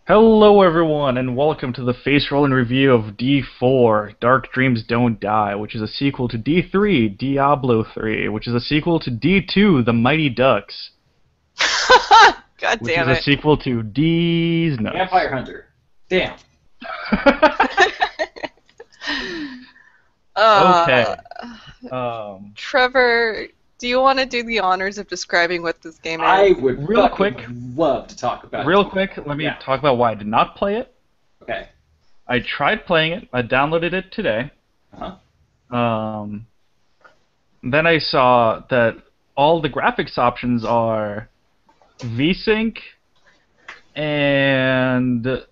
Hello everyone, and welcome to the Facerollin review of D4, Dark Dreams Don't Die, which is a sequel to D3, Diablo 3, which is a sequel to D2, The Mighty Ducks, God which is damn a it. sequel to D's Nuts. Vampire Hunter. Damn. Okay. uh, Um, Trevor, do you want to do the honors of describing what this game I is? would Real fucking quick. love to talk about real it. quick, let me Yeah. talk about why I did not play it. Okay. I tried playing it. I downloaded it today. Uh-huh. Then I saw that all the graphics options are VSync and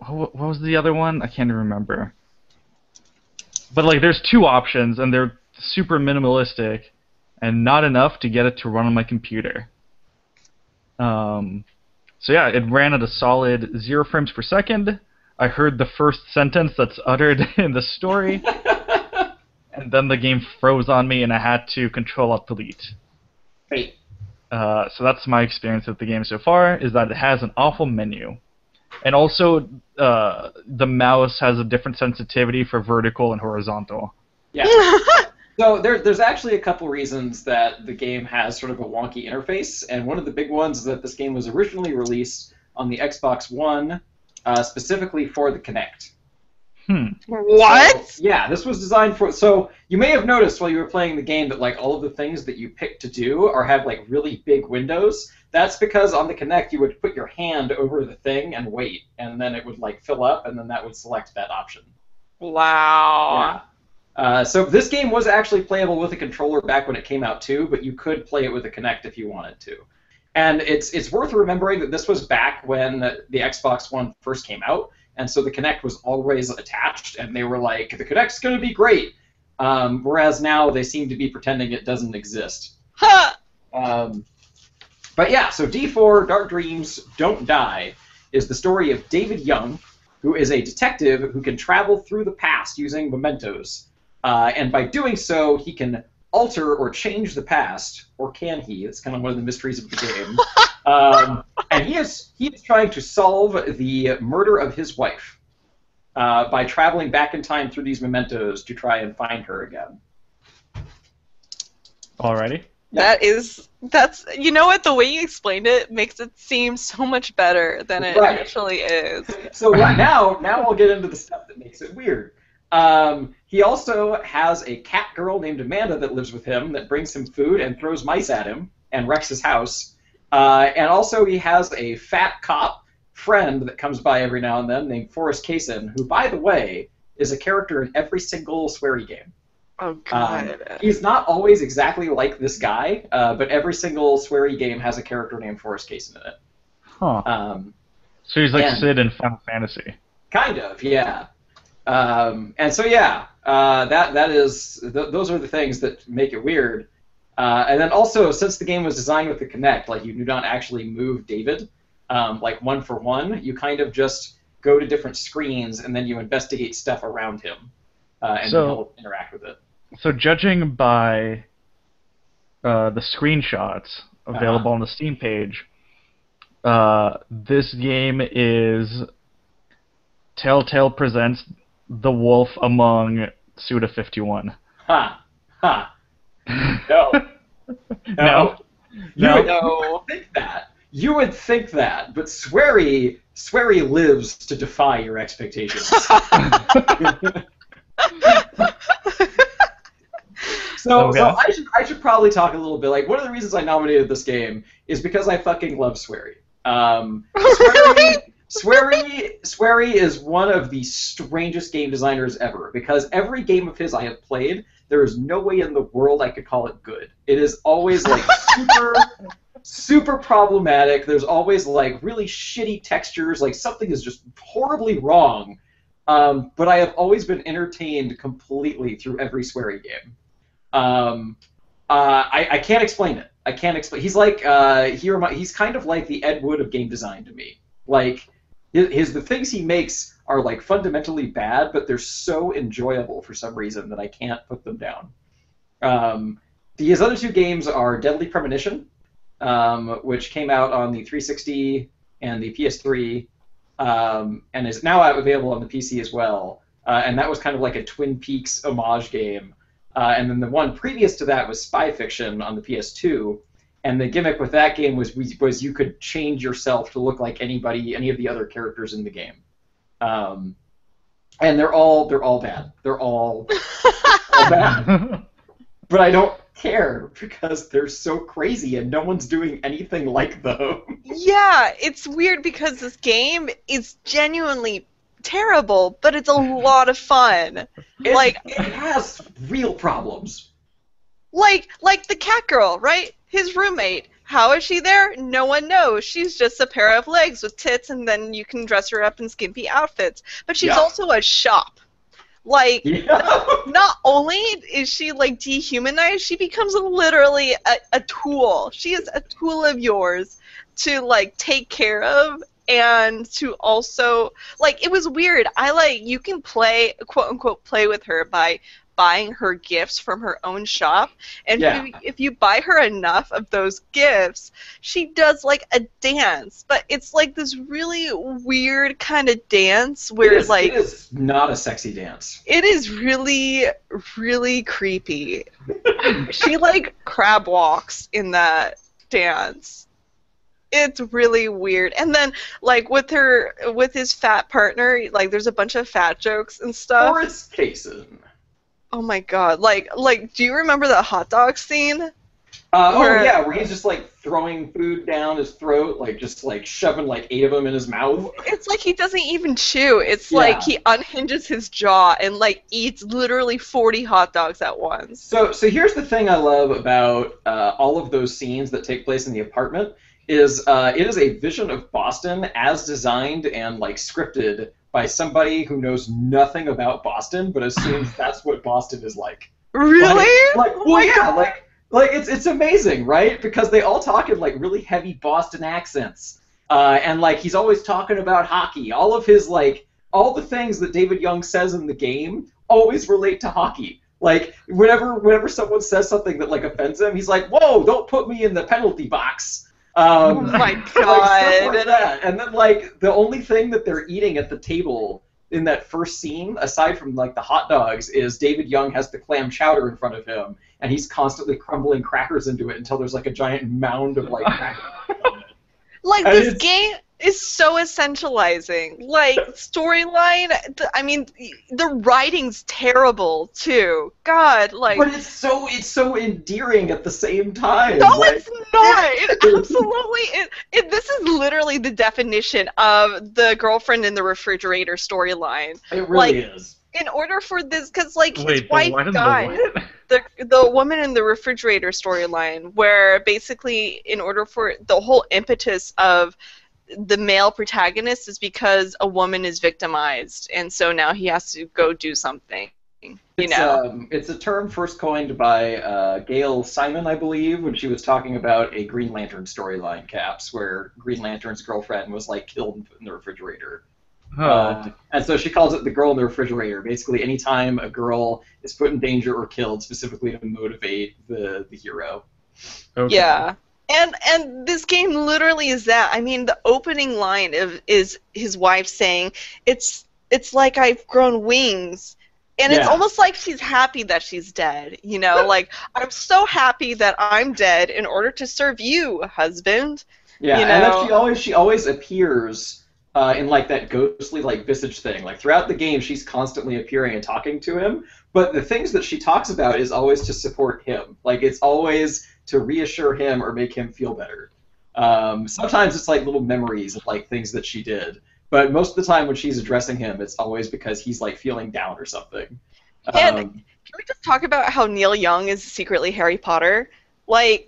what was the other one? I can't even remember. But like, there's two options, and they're super minimalistic, and not enough to get it to run on my computer. So yeah, it ran at a solid 0 frames per second. I heard the first sentence that's uttered in the story, and then the game froze on me, and I had to Control-Alt-Delete. Wait. So that's my experience with the game so far, is that it has an awful menu. And also, the mouse has a different sensitivity for vertical and horizontal. Yeah. So there's actually a couple reasons that the game has sort of a wonky interface, and one of the big ones is that this game was originally released on the Xbox One, specifically for the Kinect. What? So, yeah, this was designed for. So you may have noticed while you were playing the game that like all of the things that you pick to do are have like really big windows. That's because on the Kinect you would put your hand over the thing and wait, and then it would like fill up, and then that would select that option. Wow. So this game was actually playable with a controller back when it came out too, but you could play it with a Kinect if you wanted to. And it's worth remembering that this was back when the Xbox One first came out, and so the Kinect was always attached, and they were like, the Kinect's going to be great. Whereas now they seem to be pretending it doesn't exist. Ha! But yeah, so D4, Dark Dreams Don't Die, is the story of David Young, who is a detective who can travel through the past using mementos. And by doing so, he can alter or change the past, or can he? It's kind of one of the mysteries of the game. And he is trying to solve the murder of his wife by traveling back in time through these mementos to try and find her again. Alrighty. Yeah. That's, you know what, the way you explained it makes it seem so much better than it Right. actually is. So right now I'll get into the stuff that makes it weird. He also has a cat girl named Amanda that lives with him that brings him food and throws mice at him and wrecks his house. And also he has a fat cop friend that comes by every now and then named Forrest Kaysen, who, by the way, is a character in every single sweary game. Oh, God. He's not always exactly like this guy, but every single sweary game has a character named Forrest Kaysen in it. Huh. So he's like and- Sid in Final Fantasy. Kind of, yeah. And so yeah, those are the things that make it weird. And then also, since the game was designed with the Kinect, like you do not actually move David, like one for one. You kind of just go to different screens and then you investigate stuff around him, and So- he'll interact with it. So judging by the screenshots available on the Steam page, this game is Telltale presents The Wolf Among Suda 51. Ha ha. No. No. You No. would No. think that. You would think that, but Swery lives to defy your expectations. So Okay. I should probably talk a little bit. Like, one of the reasons I nominated this game is because I fucking love Swery. Swery is one of the strangest game designers ever, because every game of his I have played, there is no way in the world I could call it good. It is always like super problematic. There's always like really shitty textures, like something is just horribly wrong. But I have always been entertained completely through every Swery game. I can't explain it. I can't explain. He's like he's kind of like the Ed Wood of game design to me. Like the things he makes are like fundamentally bad, but they're so enjoyable for some reason that I can't put them down. His other two games are Deadly Premonition, which came out on the 360 and the PS3, and is now available on the PC as well. And that was kind of like a Twin Peaks homage game. And then the one previous to that was Spy Fiction on the PS2. And the gimmick with that game was you could change yourself to look like any of the other characters in the game. And they're all bad. They're all bad. But I don't care because they're so crazy and no one's doing anything like them. Yeah, it's weird because this game is genuinely terrible, but it's a lot of fun. It has real problems. Like the cat girl, right? His roommate. How is she there? No one knows. She's just a pair of legs with tits, and then you can dress her up in skimpy outfits. But she's also a shop. Not only is she dehumanized, she becomes literally a tool. She is a tool of yours to take care of, and to also it was weird. You can play, quote unquote, play with her by buying her gifts from her own shop, and if you buy her enough of those gifts, she does a dance, but it's this really weird kind of dance where it is not a sexy dance. It is really, really creepy. She crab walks in that dance. It's really weird. And then with his fat partner, there's a bunch of fat jokes and stuff. Boris Kaysen. Oh my god! Do you remember the hot dog scene? Where he's just throwing food down his throat, just shoving 8 of them in his mouth. It's he doesn't even chew. It's he unhinges his jaw and eats literally 40 hot dogs at once. So here's the thing I love about all of those scenes that take place in the apartment is it is a vision of Boston as designed and scripted by somebody who knows nothing about Boston, but assumes that's what Boston is like. Really? It's amazing, right? Because they all talk in really heavy Boston accents, and he's always talking about hockey. All of his all the things that David Young says in the game always relate to hockey. Whenever someone says something that offends him, he's like, "Whoa, don't put me in the penalty box." Oh my god! Stuff like that. And then the only thing that they're eating at the table in that first scene, aside from the hot dogs, is David Young has the clam chowder in front of him, and he's constantly crumbling crackers into it until there's a giant mound of crackers. This game is so essentializing. Storyline, the writing's terrible too. God, But it's so endearing at the same time. No, it's not. It absolutely. This is literally the definition of the girlfriend in the refrigerator storyline. It really is. In order for this, because his wife died. The woman in the refrigerator storyline, where basically, in order for the whole impetus of the male protagonist is because a woman is victimized, and so now he has to go do something. It's a term first coined by Gail Simon, I believe, when she was talking about a Green Lantern storyline, Caps, where Green Lantern's girlfriend was killed and put in the refrigerator. And so she calls it the girl in the refrigerator. Basically, anytime a girl is put in danger or killed, specifically to motivate the hero. Okay. Yeah. And this game literally is that. The opening line is his wife saying, it's like I've grown wings. And it's almost like she's happy that she's dead. I'm so happy that I'm dead in order to serve you, husband. Yeah, and then she always appears in that ghostly visage thing. Throughout the game, she's constantly appearing and talking to him. But the things that she talks about is always to support him. It's always to reassure him or make him feel better. Sometimes it's little memories of things that she did. But most of the time when she's addressing him, it's always because he's feeling down or something. And can we just talk about how Neil Young is secretly Harry Potter?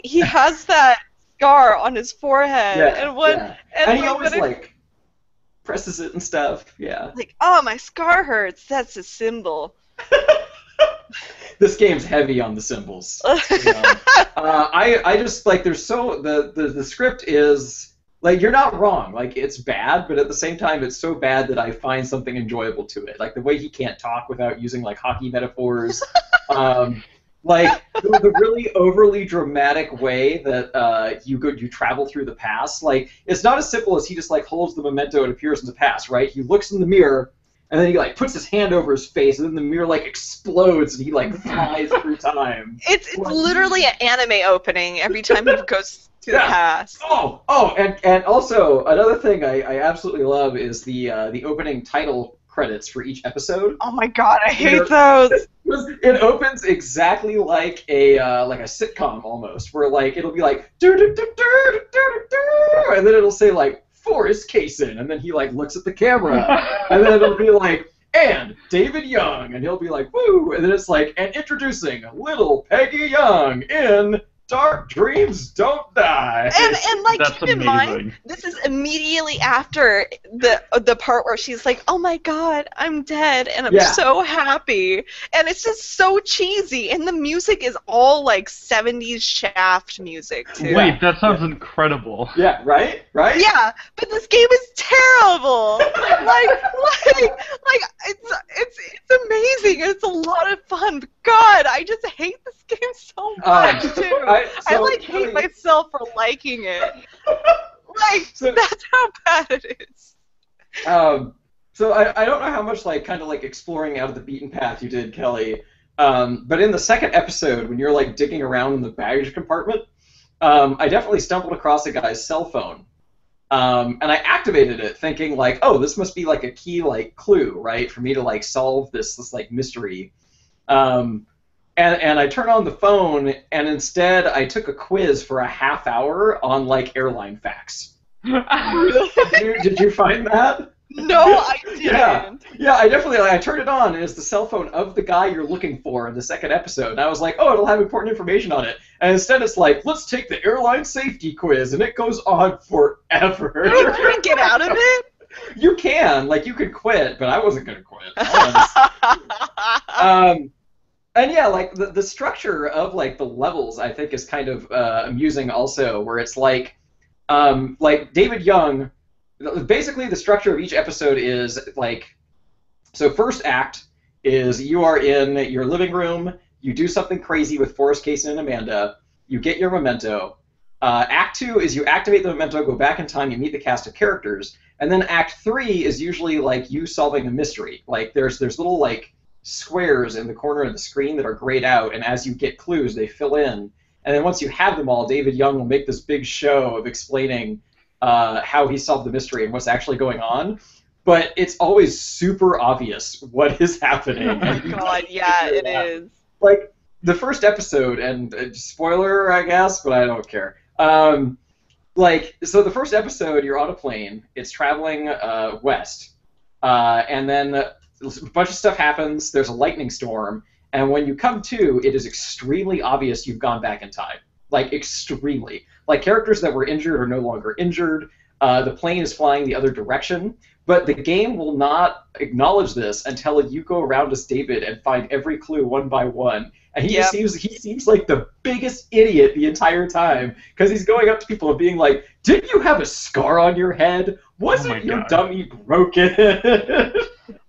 He has that scar on his forehead, and he always presses it and stuff. Yeah. Oh, my scar hurts. That's a symbol. This game's heavy on the symbols. I just there's the script is you're not wrong. It's bad, but at the same time it's so bad that I find something enjoyable to it. The way he can't talk without using hockey metaphors. Like the really overly dramatic way that you travel through the past. Like it's not as simple as he just like holds the memento and appears in the past, right? He looks in the mirror and then he like puts his hand over his face and then the mirror like explodes and he like flies through time. It's literally an anime opening every time he goes to the past. And also another thing I absolutely love is the opening title credits for each episode. Oh my god, I hate those. It opens exactly like a sitcom almost, where like it'll be like do do do do do do, and then it'll say like Forrest Kaysen, and then he like looks at the camera, and then it'll be like and David Young, and he'll be like woo, and then it's like and introducing little Peggy Young in Dark Dreams Don't Die. And like That's keep in mind, this is immediately after the part where she's like, "Oh my god, I'm dead and I'm so happy." And it's just so cheesy and the music is all like 70s Shaft music too. Wait, that sounds incredible. Yeah, right? Right? Yeah, but this game is terrible. like it's amazing. It's a lot of fun. But God, I just hate this game so much too. I hate myself for liking it. That's how bad it is. So I don't know how much kind of exploring out of the beaten path you did, Kelly. But in the second episode, when you're digging around in the baggage compartment, I definitely stumbled across a guy's cell phone. And I activated it thinking oh, this must be a key clue, right, for me to solve this mystery. And I turn on the phone, and instead I took a quiz for a half hour on airline facts. Did you find that? No, I didn't. Yeah, I definitely I turned it on, and it's the cell phone of the guy you're looking for in the second episode. And I was like, oh, it'll have important information on it. And instead it's let's take the airline safety quiz, and it goes on forever. You can't get out of it? You can, you could quit, but I wasn't gonna quit. And yeah, the structure of the levels I think is kind of amusing also, where it's David Young. Basically, the structure of each episode is so first act is you are in your living room, you do something crazy with Forrest Kaysen and Amanda, you get your memento. Act 2 is you activate the memento, go back in time, you meet the cast of characters, and then Act 3 is usually you solving a mystery. There's little squares in the corner of the screen that are grayed out, and as you get clues, they fill in. And then once you have them all, David Young will make this big show of explaining how he solved the mystery and what's actually going on. But it's always super obvious what is happening. Oh my god, yeah, it is. The first episode, and spoiler, I guess, but I don't care. So the first episode, you're on a plane. It's traveling west. And then a bunch of stuff happens. There's a lightning storm. And when you come to, it is extremely obvious you've gone back in time. Extremely. Characters that were injured are no longer injured. The plane is flying the other direction. But the game will not acknowledge this until you go around as David and find every clue one by one. And he seems like the biggest idiot the entire time, because he's going up to people and being like, didn't you have a scar on your head? Wasn't your dummy broken?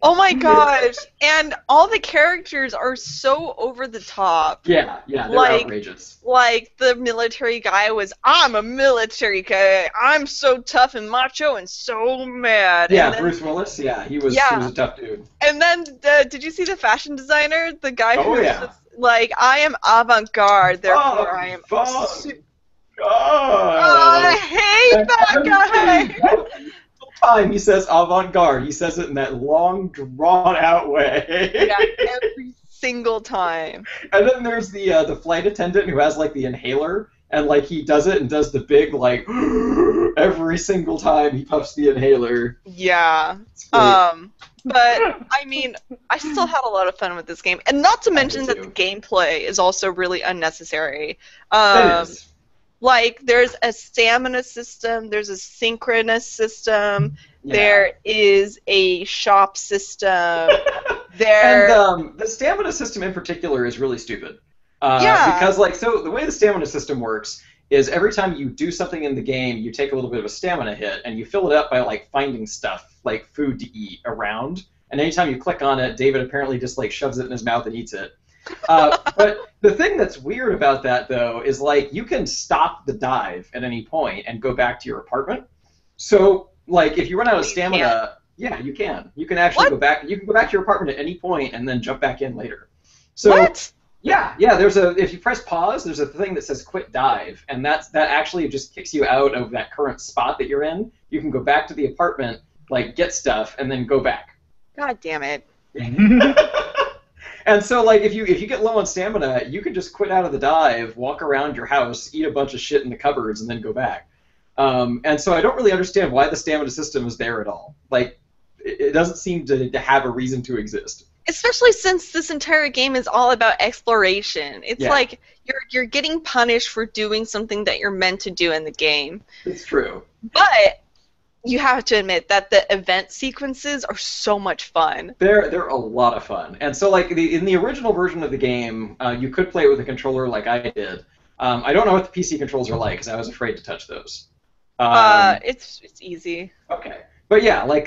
Oh my gosh. And all the characters are so over the top. Yeah, they're outrageous. The military guy was, I'm a military guy. I'm so tough and macho and so mad. Yeah, and then, Bruce Willis, he was a tough dude. And then, did you see the fashion designer? The guy who was just, I am avant-garde, therefore I am... I hate that guy! Time he says avant-garde. He says it in that long, drawn-out way. Yeah, every single time. And then there's the flight attendant who has the inhaler, and he does it and does the big every single time he puffs the inhaler. Yeah. But I mean, I still had a lot of fun with this game, and not to mention that the gameplay is also really unnecessary. It is. There's a stamina system, there's a synchronous system, there is a shop system. And the stamina system in particular is really stupid. Because, so the way the stamina system works is every time you do something in the game, you take a little bit of a stamina hit, and you fill it up by, finding stuff, food to eat around. And anytime you click on it, David apparently just, shoves it in his mouth and eats it. But the thing that's weird about that, though, is like you can stop the dive at any point and go back to your apartment. So, like, if you run out Oh, of you can't. stamina, yeah, you can. You can actually What? go back. You can go back to your apartment at any point and then jump back in later. So, What? yeah. There's a if you press pause, there's a thing that says quit dive, and that actually just kicks you out of that current spot that you're in. You can go back to the apartment, like get stuff, and then go back. God damn it. And so, like, if you get low on stamina, you can just quit out of the dive, walk around your house, eat a bunch of shit in the cupboards, and then go back. And so I don't really understand why the stamina system is there at all. Like, it doesn't seem to have a reason to exist. Especially since this entire game is all about exploration. It's Yeah. like you're getting punished for doing something that you're meant to do in the game. It's true. But you have to admit that the event sequences are so much fun. They're a lot of fun. And so, like, in the original version of the game, you could play it with a controller like I did. I don't know what the PC controls are like because I was afraid to touch those. It's easy. Okay. But yeah, like,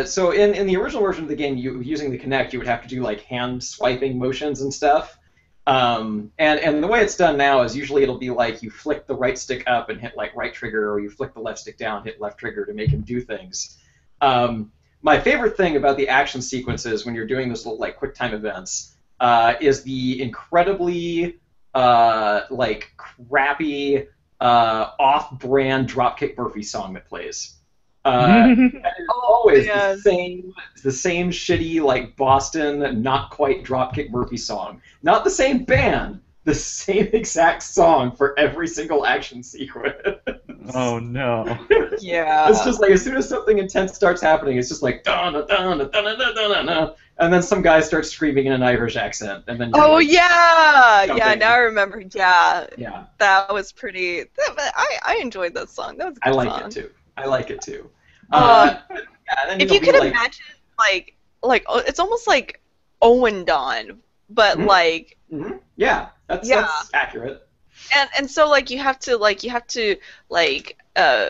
so in the original version of the game, using the Kinect, you would have to do, like, hand swiping motions and stuff. And the way it's done now is usually it'll be like you flick the right stick up and hit, like, right trigger, or you flick the left stick down, hit left trigger to make him do things. My favorite thing about the action sequences when you're doing those little, like, quick time events is the incredibly, like, crappy, off-brand Dropkick Murphy song that plays. And it's always man. the same shitty, like, Boston, not quite Dropkick Murphy song. Not the same band, the same exact song for every single action sequence. Oh no. Yeah. It's just like as soon as something intense starts happening, it's just like dun dun dun dun dun dun dun dun, and then some guy starts screaming in an Irish accent, and then Oh yeah, Jumping. yeah. Now I remember. Yeah, yeah, that was pretty. I enjoyed that song. That was a good I like song. it too. I like it too. Uh, Yeah, and then If it'll you be could like, imagine, it's almost like Owen Dawn, but Mhm. like, yeah, that's accurate. and so like you have to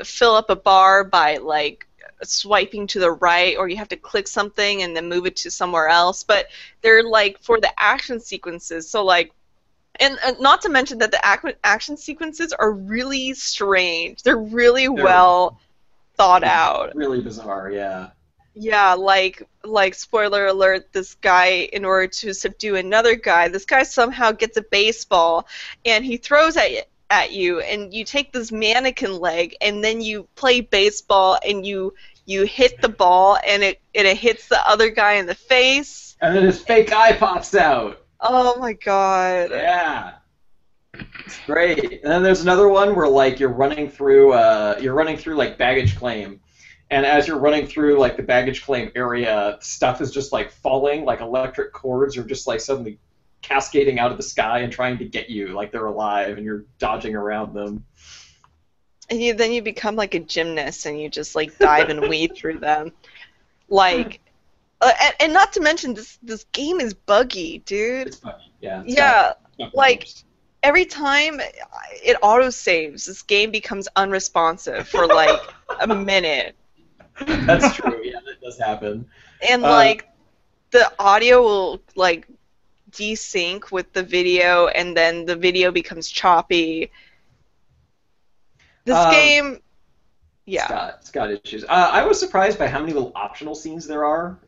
fill up a bar by like swiping to the right, or you have to click something and then move it to somewhere else. But they're like for the action sequences, so like. And not to mention that the action sequences are really strange. They're really well thought out. Really bizarre, yeah. Yeah, like spoiler alert, this guy, in order to subdue another guy, this guy somehow gets a baseball and he throws at you, and you take this mannequin leg and then you play baseball and you hit the ball and it hits the other guy in the face. And then his fake eye pops out. Oh my god. Yeah. It's great. And then there's another one where like you're running through like baggage claim, and as you're running through like the baggage claim area, stuff is just like falling, like electric cords are just like suddenly cascading out of the sky and trying to get you, like they're alive, and you're dodging around them. And then you become like a gymnast and you just like dive and weave through them. Like and not to mention this game is buggy, dude. It's funny. Yeah. Yeah, got like bumps. every time it autosaves, this game becomes unresponsive for like a minute. That's true. Yeah, that does happen. And like the audio will like desync with the video, and then the video becomes choppy. This game, yeah. It's got issues. I was surprised by how many little optional scenes there are.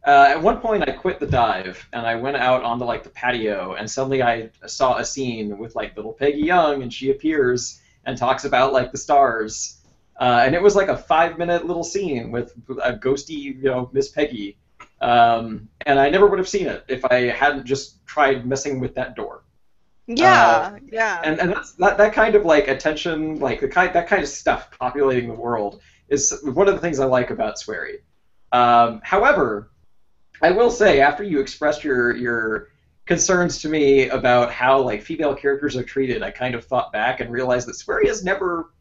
At one point, I quit the dive and I went out onto like the patio, and suddenly I saw a scene with like little Peggy Young, and she appears and talks about like the stars, and it was like a 5-minute little scene with a ghosty, Miss Peggy, and I never would have seen it if I hadn't just tried messing with that door. Yeah, yeah. And that kind of like attention, like that kind of stuff populating the world is one of the things I like about Swery. However, I will say, after you expressed your concerns to me about how like female characters are treated, I kind of thought back and realized that Swery has never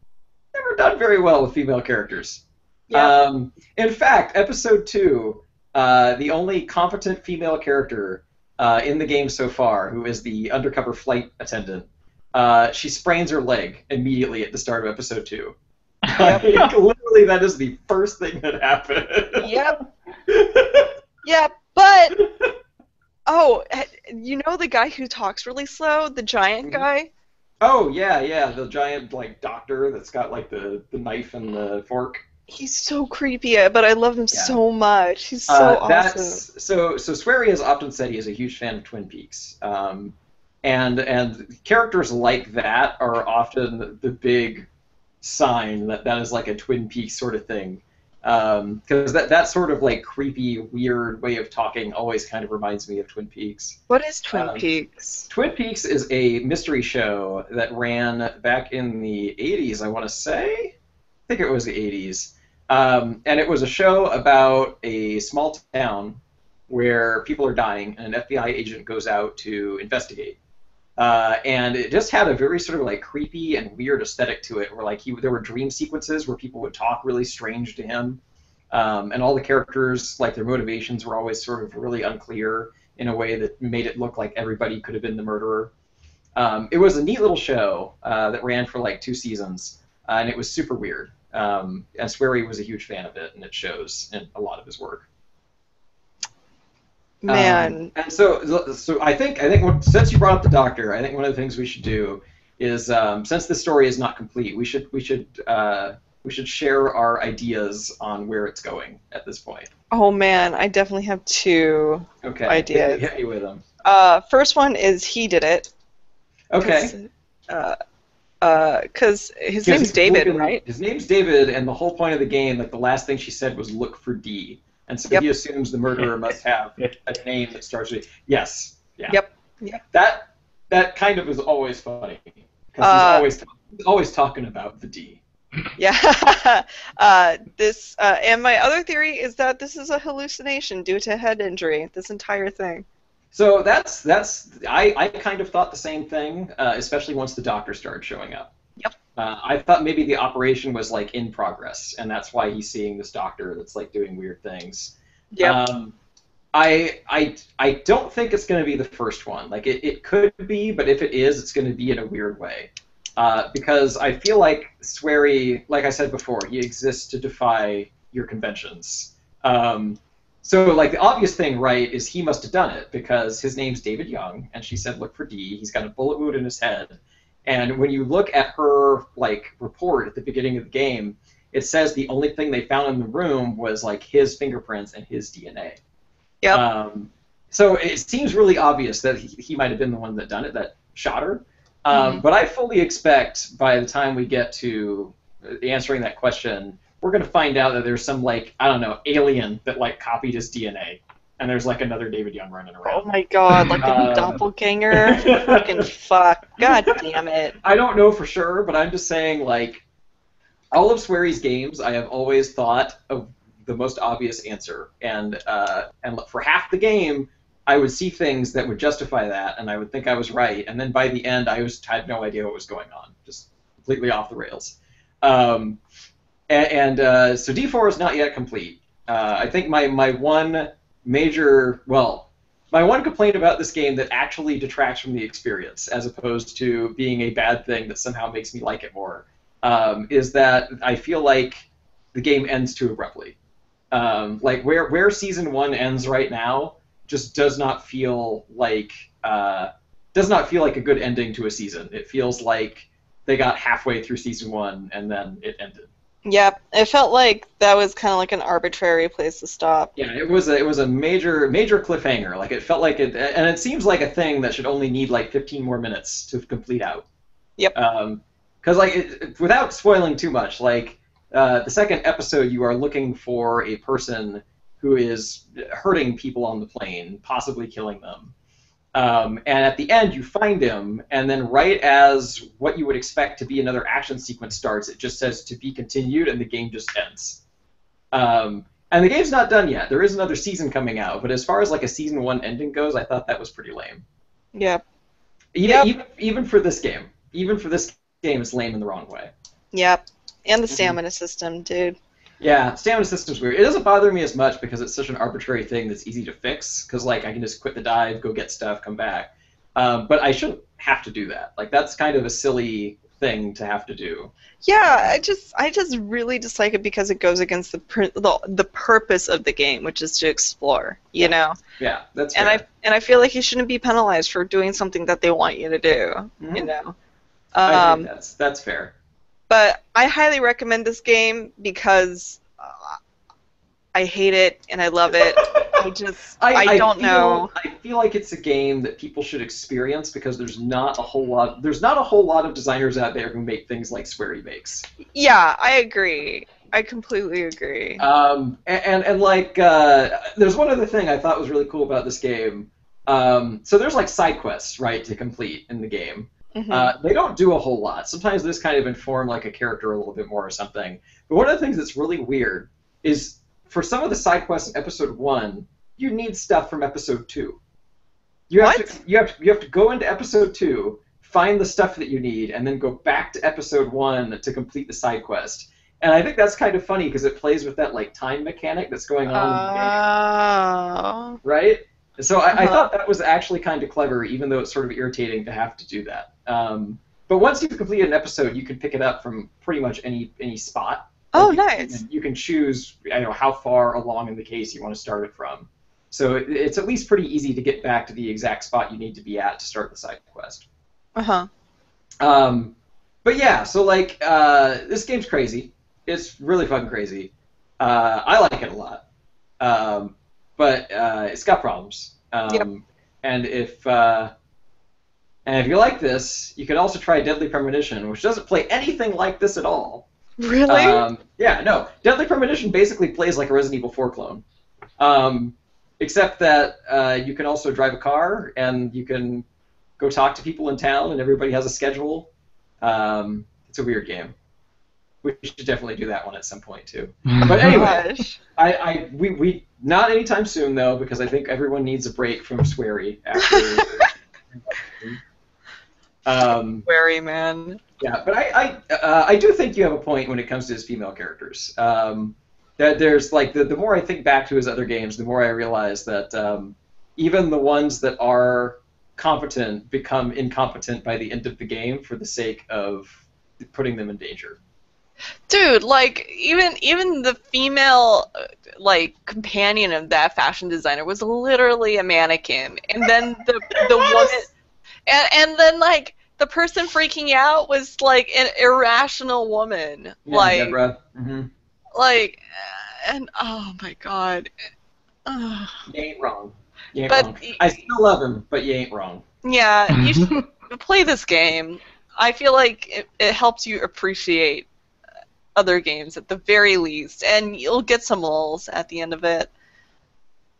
done very well with female characters. Yeah. In fact, episode 2, the only competent female character in the game so far, who is the undercover flight attendant, she sprains her leg immediately at the start of episode 2. Like, literally, that is the first thing that happened. Yep. Yeah, but Oh, you know the guy who talks really slow, the giant guy? Oh yeah, the giant like doctor that's got like the knife and the fork. He's so creepy, but I love him Yeah. so much. He's so awesome. That's so Swery has often said he is a huge fan of Twin Peaks. And characters like that are often the big sign that that is like a Twin Peaks sort of thing. Because that sort of like creepy, weird way of talking always kind of reminds me of Twin Peaks. What is Twin Um, Peaks? Twin Peaks is a mystery show that ran back in the 80s, I want to say. I think it was the 80s. And it was a show about a small town where people are dying, and an FBI agent goes out to investigate. And it just had a very sort of like creepy and weird aesthetic to it, where like there were dream sequences where people would talk really strange to him, and all the characters, like their motivations, were always sort of really unclear in a way that made it look like everybody could have been the murderer. It was a neat little show that ran for like 2 seasons, and it was super weird. And Swery was a huge fan of it, and it shows in a lot of his work. Man. And so I think since you brought up the Doctor, I think one of the things we should do is since the story is not complete, we should share our ideas on where it's going at this point. Oh man, I definitely have two Okay. ideas. Hit me with them. First one is he did it. Okay. Because his name's David, right? His name's David, and the whole point of the game, like the last thing she said was look for D. And so Yep. he assumes the murderer must have a name that starts with yes. Yeah. Yep. That kind of is always funny because he's always talking about the D. Yeah. And my other theory is that this is a hallucination due to head injury. This entire thing. So I kind of thought the same thing, especially once the Doctor started showing up. Yep. I thought maybe the operation was like in progress, and that's why he's seeing this doctor that's like doing weird things. Yep. I don't think it's going to be the first one. Like it could be, but if it is, it's going to be in a weird way. Because I feel like Swery, like I said before, he exists to defy your conventions. So like the obvious thing, right, is he must have done it because his name's David Young, and she said look for D. He's got a bullet wound in his head. And when you look at her like report at the beginning of the game, it says the only thing they found in the room was like his fingerprints and his DNA. Yep. So it seems really obvious that he might have been the one that done it, that shot her. But I fully expect by the time we get to answering that question, we're going to find out that there's some like, I don't know, alien that like copied his DNA. And there's like another David Young running around. Oh my god, like the new doppelganger. Fucking fuck. God damn it. I don't know for sure, but I'm just saying, like, all of Swery's games, I have always thought of the most obvious answer. And for half the game, I would see things that would justify that, and I would think I was right. And then by the end, I had no idea what was going on. Just completely off the rails. So D4 is not yet complete. I think my one complaint about this game that actually detracts from the experience, as opposed to being a bad thing that somehow makes me like it more, is that I feel like the game ends too abruptly. Like where season 1 ends right now just does not feel like a good ending to a season. It feels like they got halfway through season 1 and then it ended. Yep, it felt like that was kind of like an arbitrary place to stop. Yeah, it was a major cliffhanger. Like it felt like it, and it seems like a thing that should only need like 15 more minutes to complete out. Yep. Because without spoiling too much, like the second episode, you are looking for a person who is hurting people on the plane, possibly killing them. And at the end, you find him, and then right as what you would expect to be another action sequence starts, it just says to be continued, and the game just ends. And the game's not done yet. There is another season coming out, but as far as like a season 1 ending goes, I thought that was pretty lame. Yep. Even for this game. Even for this game, it's lame in the wrong way. Yep. And the stamina system, dude. Yeah, stamina system's weird. It doesn't bother me as much because it's such an arbitrary thing that's easy to fix. Because like I can just quit the dive, go get stuff, come back. But I shouldn't have to do that. Like that's kind of a silly thing to have to do. Yeah, I just really dislike it because it goes against the purpose of the game, which is to explore, you know. Yeah, that's And fair. I feel like you shouldn't be penalized for doing something that they want you to do, you know. I think that's fair. But I highly recommend this game because I hate it and I love it. I don't know. I feel like it's a game that people should experience because there's not a whole lot of designers out there who make things like Swery makes. Yeah, I agree. I completely agree. And like, there's one other thing I thought was really cool about this game. So there's like side quests, right, to complete in the game. Mm-hmm. They don't do a whole lot. Sometimes this kind of inform like a character a little bit more or something. But one of the things that's really weird is for some of the side quests in episode 1, you need stuff from episode 2. You have to go into episode 2, find the stuff that you need, and then go back to episode 1 to complete the side quest. And I think that's kind of funny because it plays with that like time mechanic that's going on in the game. Right? So I thought that was actually kind of clever, even though it's sort of irritating to have to do that. But once you've completed an episode, you can pick it up from pretty much any spot. Oh, Like, nice. You can choose how far along in the case you want to start it from. So it's at least pretty easy to get back to the exact spot you need to be at to start the side quest. Uh-huh. But yeah, so like this game's crazy. It's really fucking crazy. I like it a lot. But it's got problems. Yep. And if you like this, you can also try Deadly Premonition, which doesn't play anything like this at all. Really? Yeah, no. Deadly Premonition basically plays like a Resident Evil 4 clone. Except that you can also drive a car, and you can go talk to people in town, and everybody has a schedule. It's a weird game. We should definitely do that one at some point, too. But anyway, we not anytime soon, though, because I think everyone needs a break from Swery after... Swery, man. Yeah, but I do think you have a point when it comes to his female characters. That there's like the more I think back to his other games, the more I realize that even the ones that are competent become incompetent by the end of the game for the sake of putting them in danger. Dude, like even the female like companion of that fashion designer was literally a mannequin, and then the woman, and then like the person freaking out was like an irrational woman, Yeah, like Deborah. Mm-hmm. like, and oh my god. Ugh. You ain't wrong. You ain't But wrong. I still love him, but you ain't wrong. Yeah, you should play this game. I feel like it helps you appreciate other games at the very least, and you'll get some lulls at the end of it.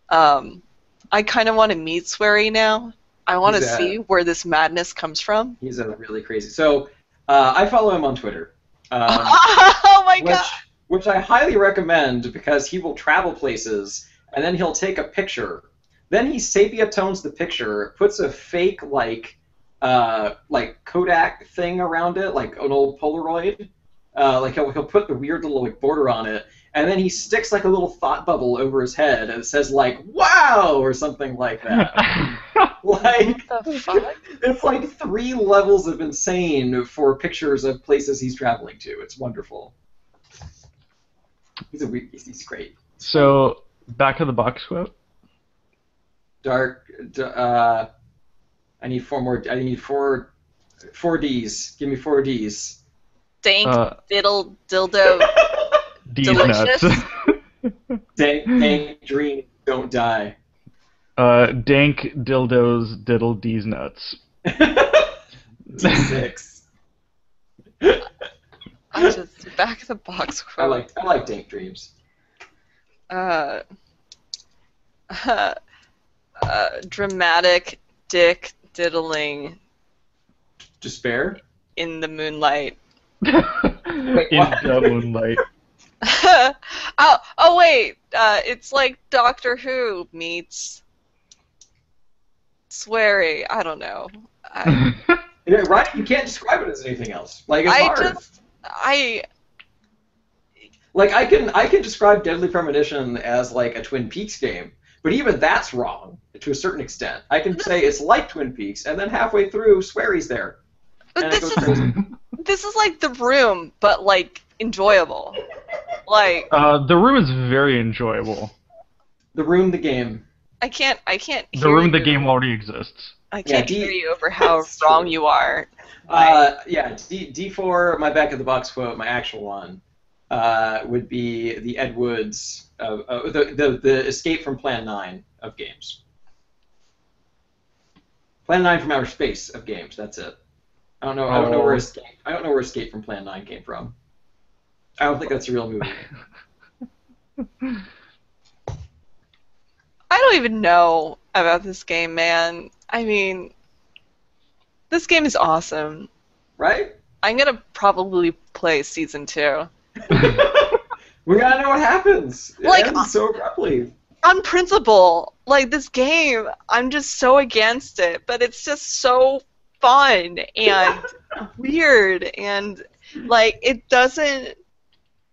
I kind of want to meet Swery now. I want to see where this madness comes from. He's a really crazy. So I follow him on Twitter. Oh my god! Which I highly recommend because he will travel places and then he'll take a picture. Then he sepia tones the picture, puts a fake like Kodak thing around it, like an old Polaroid. Like he'll put the weird little like border on it, and then he sticks like a little thought bubble over his head and it says like "Wow" or something like that. Like what the fuck? It's like 3 levels of insane for pictures of places he's traveling to. It's wonderful. He's great. So back of the box quote. I need 4 more. I need 4 Ds. Give me 4 Ds. Dank diddle dildo. D's Delicious. nuts. Dank dream, don't die. Dank dildos diddle D's nuts. D6. I just back of the box quote. I like dank dreams. Dramatic dick diddling Despair? in the moonlight. In the moonlight. oh wait, it's like Doctor Who meets Swery. I don't know. Yeah, right? You can't describe it as anything else. Like it's hard. Like I can describe Deadly Premonition as like a Twin Peaks game, but even that's wrong to a certain extent. I can say it's like Twin Peaks, and then halfway through, Swery's there, and it goes crazy. this is like The Room, but like enjoyable. Like The Room is very enjoyable. The Room, the game. I can't The hear Room, the you. game already exists. I can't Yeah, hear you over how That's wrong true. you are. Yeah, D4, my back of the box quote, my actual one, would be the Ed Wood's, the Escape from Plan 9 of games. Plan 9 from Outer Space of games. That's it. I don't know. I don't know where Oh. Escape. I don't know where Escape from Plan 9 came from. I don't think that's a real movie. I don't even know about this game, man. I mean, this game is awesome. Right? I'm gonna probably play season 2. We gotta know what happens. It Like, ends so abruptly. On principle, like this game, I'm just so against it, but it's just so fun and weird and like it doesn't.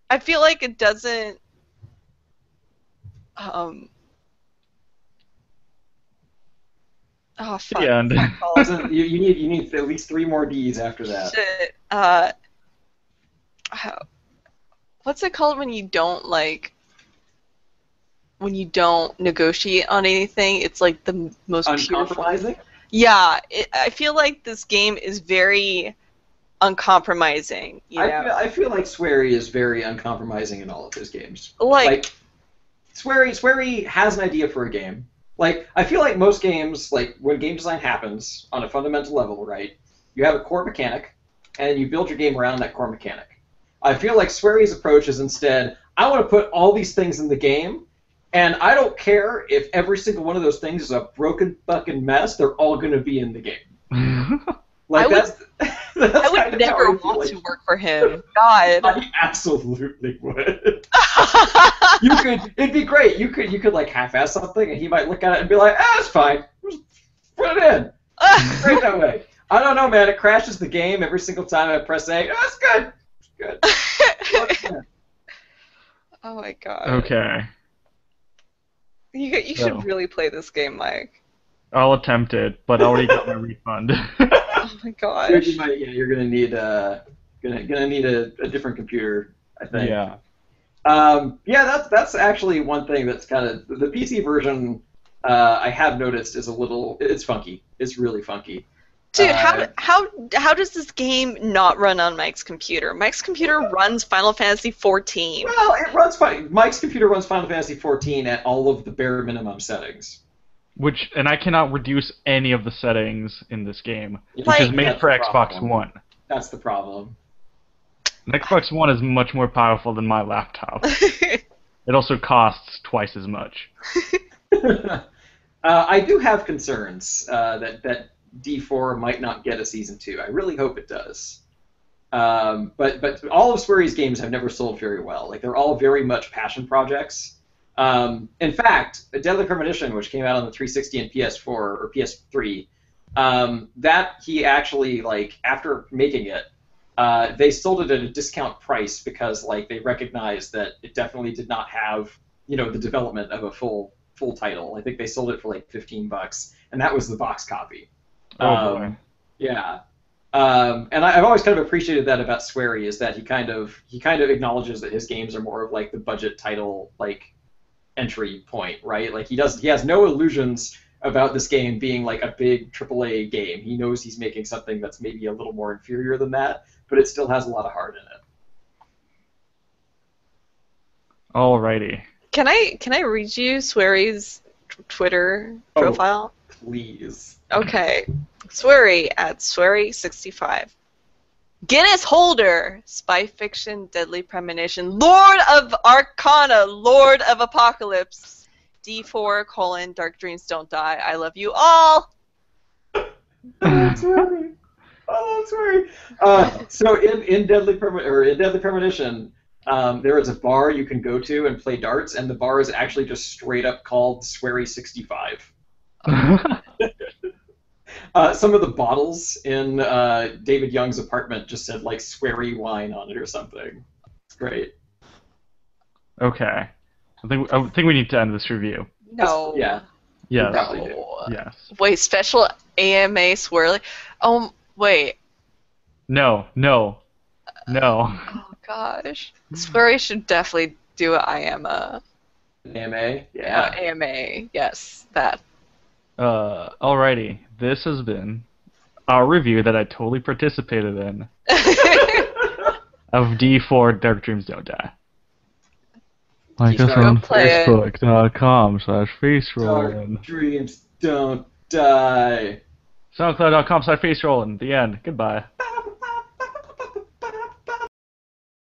I feel like it doesn't. Oh fuck! Yeah, and- what's that called? You need at least 3 more D's after that. Shit. What's it called when you don't like? When you don't negotiate on anything, it's like the most pure. Uncompromising? Yeah, I feel like this game is very uncompromising. You know? I feel like Swery is very uncompromising in all of his games. Like Swery has an idea for a game. Like, I feel like most games, like, when game design happens on a fundamental level, right, you have a core mechanic, and you build your game around that core mechanic. I feel like Swery's approach is instead, I want to put all these things in the game, and I don't care if every single one of those things is a broken fucking mess, they're all going to be in the game. Like, I would never want to work for him. God. I absolutely would. It'd be great. You could like half-ass something, and he might look at it and be like, it's fine. Just put it in. Great that way. I don't know, man. It crashes the game every single time I press A. It's good. It's good. Oh my god. Okay. You So. should really play this game, Mike. I'll attempt it, but I already got my refund. Oh my gosh. You're gonna need a different computer, I think. Yeah. That's actually one thing that's kind of the PC version. I have noticed is it's funky. It's really funky. Dude, how does this game not run on Mike's computer? Mike's computer runs Final Fantasy XIV. Well, it runs fine. Mike's computer runs Final Fantasy XIV at all of the bare minimum settings. And I cannot reduce any of the settings in this game, which Like- is made That's for the Xbox problem. One. That's the problem. An Xbox One is much more powerful than my laptop. It also costs twice as much. I do have concerns that D4 might not get a season 2. I really hope it does. But all of Swery's games have never sold very well. Like, they're all very much passion projects. In fact, A Deadly Premonition, which came out on the 360 and PS4 or PS3, that he actually, like, after making it, they sold it at a discount price because, like, they recognized that it definitely did not have, the development of a full title. I think they sold it for like $15, and that was the box copy. Oh boy. Yeah. And I've always kind of appreciated that about Swery, is that he kind of acknowledges that his games are more of like the budget title like entry point, right? Like he has no illusions about this game being like a big AAA game. He knows he's making something that's maybe a little more inferior than that, but it still has a lot of heart in it. Alrighty. Can I read you Swery's Twitter profile? Please. Okay. Swery at Swery65. Guinness holder, spy fiction, deadly premonition, Lord of Arcana, Lord of Apocalypse, D4 : Dark Dreams Don't Die. I love you all. Swery. Oh, Swery. So in Deadly Premonition, there is a bar you can go to and play darts, and the bar is actually just straight up called Swery65. Some of the bottles in David Young's apartment just said like Swery wine on it or something. It's great. Okay. I think we need to end this review. No. Yeah. Yes. Probably do. Yes. Wait, special AMA Swirly? Oh, wait. No. No. Oh gosh. Splurry should definitely do an AMA. AMA? Yeah. AMA. Yes, that. Alrighty. This has been our review that I totally participated in of D4 Dark Dreams Don't Die. Like us Go on play it. Facebook.com/Facerollin. Dark dreams don't die. SoundCloud.com/Facerollin. The end. Goodbye.